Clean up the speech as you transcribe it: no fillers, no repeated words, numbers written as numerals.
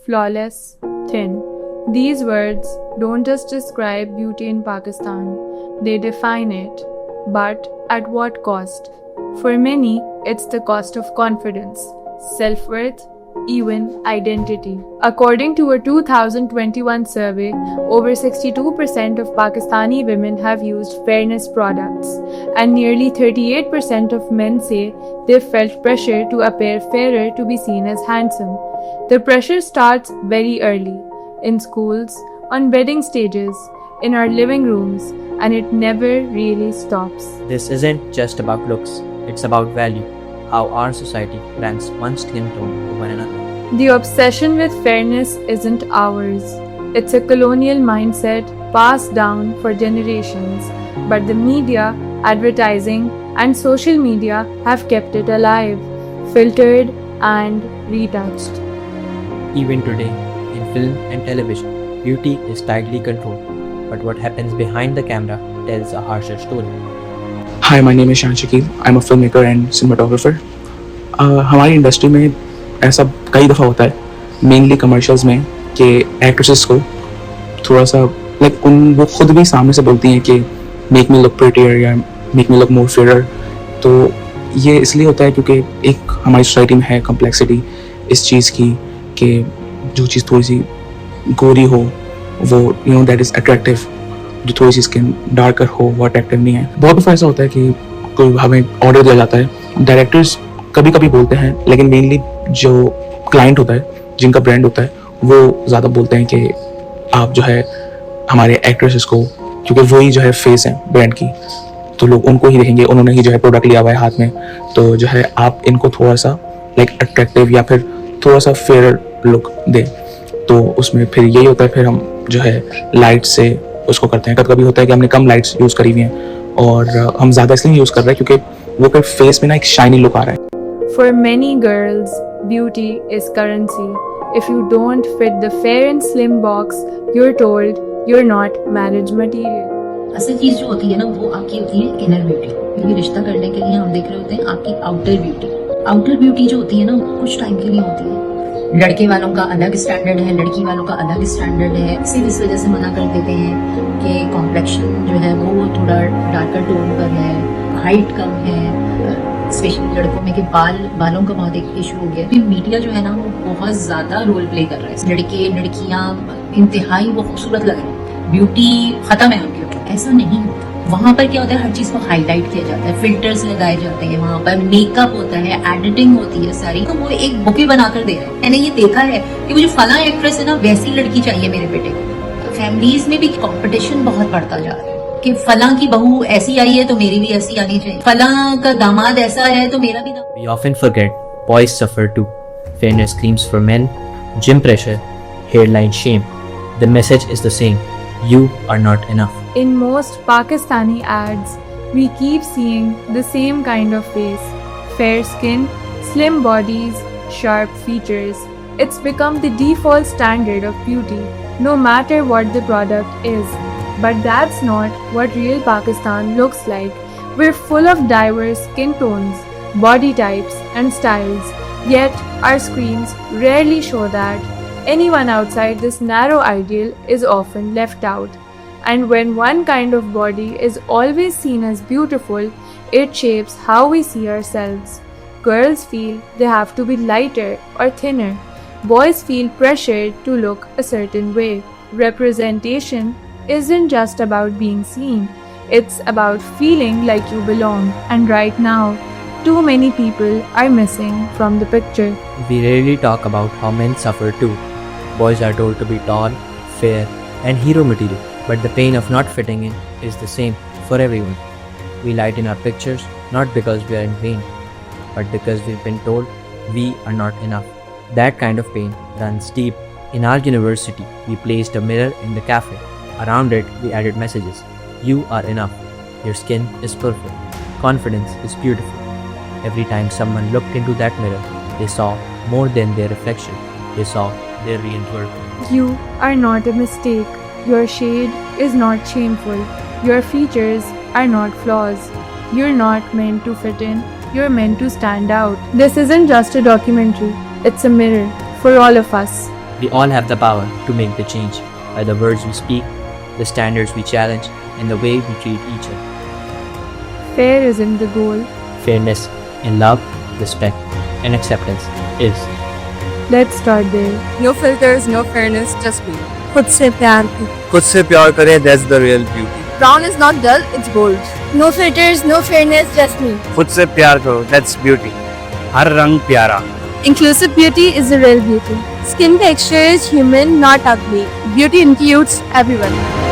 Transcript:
flawless, thin. These words don't just describe beauty in Pakistan, they define it. But at what cost? For many, it's the cost of confidence, self-worth, even identity. According to a 2021 survey, over 62% of Pakistani women have used fairness products, and nearly 38% of men say they felt pressure to appear fairer to be seen as handsome. The pressure starts very early, in schools, on wedding stages, in our living rooms, and it never really stops. This isn't just about looks, it's about value, how our society ranks one skin tone over another. The obsession with fairness isn't ours. It's a colonial mindset passed down for generations, but the media, advertising, and social media have kept it alive, filtered, and retouched. Even today, in film and television, beauty is tightly controlled, but what happens behind the camera tells a harsher story. Hi, my name is Shan Shakil. I'm a filmmaker and cinematographer. हमारी industry में ऐसा कई दफ़ा होता है, mainly commercials में, कि actresses को थोड़ा सा वो खुद भी सामने से बोलती हैं कि मेक मी लुक प्रिटियर या make me look more fair. तो ये इसलिए होता है क्योंकि एक हमारी सोसाइटी में है कम्प्लेक्सिटी इस चीज़ की कि जो चीज़ थोड़ी सी गोरी हो वो दैट इज़ अट्रैक्टिव, जो थोड़ी सी स्किन डार्कर हो वो अट्रैक्टिव नहीं है. बहुत दफ़ा ऐसा होता है कि कोई हमें ऑर्डर दिया जाता है, डायरेक्टर्स कभी कभी बोलते हैं, लेकिन मेनली जो क्लाइंट होता है, जिनका ब्रांड होता है, वो ज़्यादा बोलते हैं कि आप जो है हमारे एक्ट्रेसेस को, क्योंकि वही जो है फेस है ब्रांड की, तो लोग उनको ही देखेंगे, उन्होंने ही जो है प्रोडक्ट लिया हुआ है हाथ में, तो जो है आप इनको थोड़ा सा अट्रैक्टिव या फिर थोड़ा सा फेयर लुक दें. तो उसमें फिर यही होता है, फिर हम जो है लाइट से उसको करते हैं. कभी होता है कि हमने कम लाइट्स यूज़ करी हुई हैं और हम ज़्यादा इसलिए यूज़ कर रहे हैं क्योंकि वो फिर फेस में ना एक शाइनी लुक आ रहा है. For many girls, beauty is currency. If you don't fit the fair and slim box, you're told you're not marriage material. असल चीज़ जो होती है ना वो आपकी होती है इनर ब्यूटी. क्योंकि रिश्ता करने के लिए हम देख रहे होते हैं आपकी आउटर ब्यूटी. आउटर ब्यूटी जो होती है ना कुछ टाइम के लिए होती है. लड़के वालों का अलग स्टैंडर्ड है, लड़की वालों का अलग स्टैंडर्ड है. सिर्फ इस वजह से मना कर देते हैं कि कॉम्प्लेक्शन जो है वो थोड़ा डार्कर टोन पर है, हाइट कम है, स्पेशली लड़कों में के बालों का बहुत एक इशू हो गया. फिर मीडिया जो है ना वो बहुत ज्यादा रोल प्ले कर रहा है. लड़के लड़कियां इंतहाई वो खूबसूरत लग रहे हैं, ब्यूटी खत्म है उनके ऊपर. ऐसा नहीं होता. वहाँ पर क्या होता है, हर चीज को हाईलाइट किया जाता है, फिल्टर्स लगाए जाते हैं, वहाँ पर मेकअप होता है, एडिटिंग होती है सारी. तो वो एक बुके बनाकर दे रहे हैं. मैंने ये देखा है कि वो जो फला एक्ट्रेस है ना वैसी लड़की चाहिए मेरे बेटे को. फैमिलीज में भी कंपटीशन बहुत बढ़ता जा रहा है कि फला की बहू ऐसी आई है तो मेरी भी ऐसी आनी चाहिए, फला का दामाद ऐसा है तो मेरा भी. We often forget boys suffer too. Fairness creams for men, gym pressure, hairline shame. The message is the same. You are not enough. In most Pakistani ads, we keep seeing the same kind of face. Fair skin, slim bodies, sharp features. It's become the default standard of beauty, no matter what the product is. But that's not what real Pakistan looks like. We're full of diverse skin tones, body types, and styles. Yet, our screens rarely show that. Anyone outside this narrow ideal is often left out. And when one kind of body is always seen as beautiful, it shapes how we see ourselves. Girls feel they have to be lighter or thinner. Boys feel pressured to look a certain way. Representation isn't just about being seen. It's about feeling like you belong. And right now, too many people are missing from the picture. We rarely talk about how men suffer too. Boys are told to be tall, fair, and hero material. But the pain of not fitting in is the same for everyone. We lighten our pictures not because we are in vain, but because we've been told we are not enough. That kind of pain runs deep. In our university, we placed a mirror in the cafe. Around it, we added messages. You are enough. Your skin is perfect. Confidence is beautiful. Every time someone looked into that mirror, they saw more than their reflection. They saw their real worth. You are not a mistake. Your shade is not shameful. Your features are not flaws. You're not meant to fit in. You're meant to stand out. This isn't just a documentary. It's a mirror for all of us. We all have the power to make the change by the words we speak, the standards we challenge, and the way we treat each other. Fair isn't the goal. Fairness in love, respect, and acceptance is. Let's start there. No filters, no fairness, just me. खुद से प्यार की खुद से प्यार करें, that's the real beauty. Brown is not dull, it's bold. No filters, no fairness, just me. खुद से प्यार करो, that's beauty. हर रंग प्यारा. Inclusive beauty is the real beauty. Skin texture is human, not ugly. Beauty includes everyone.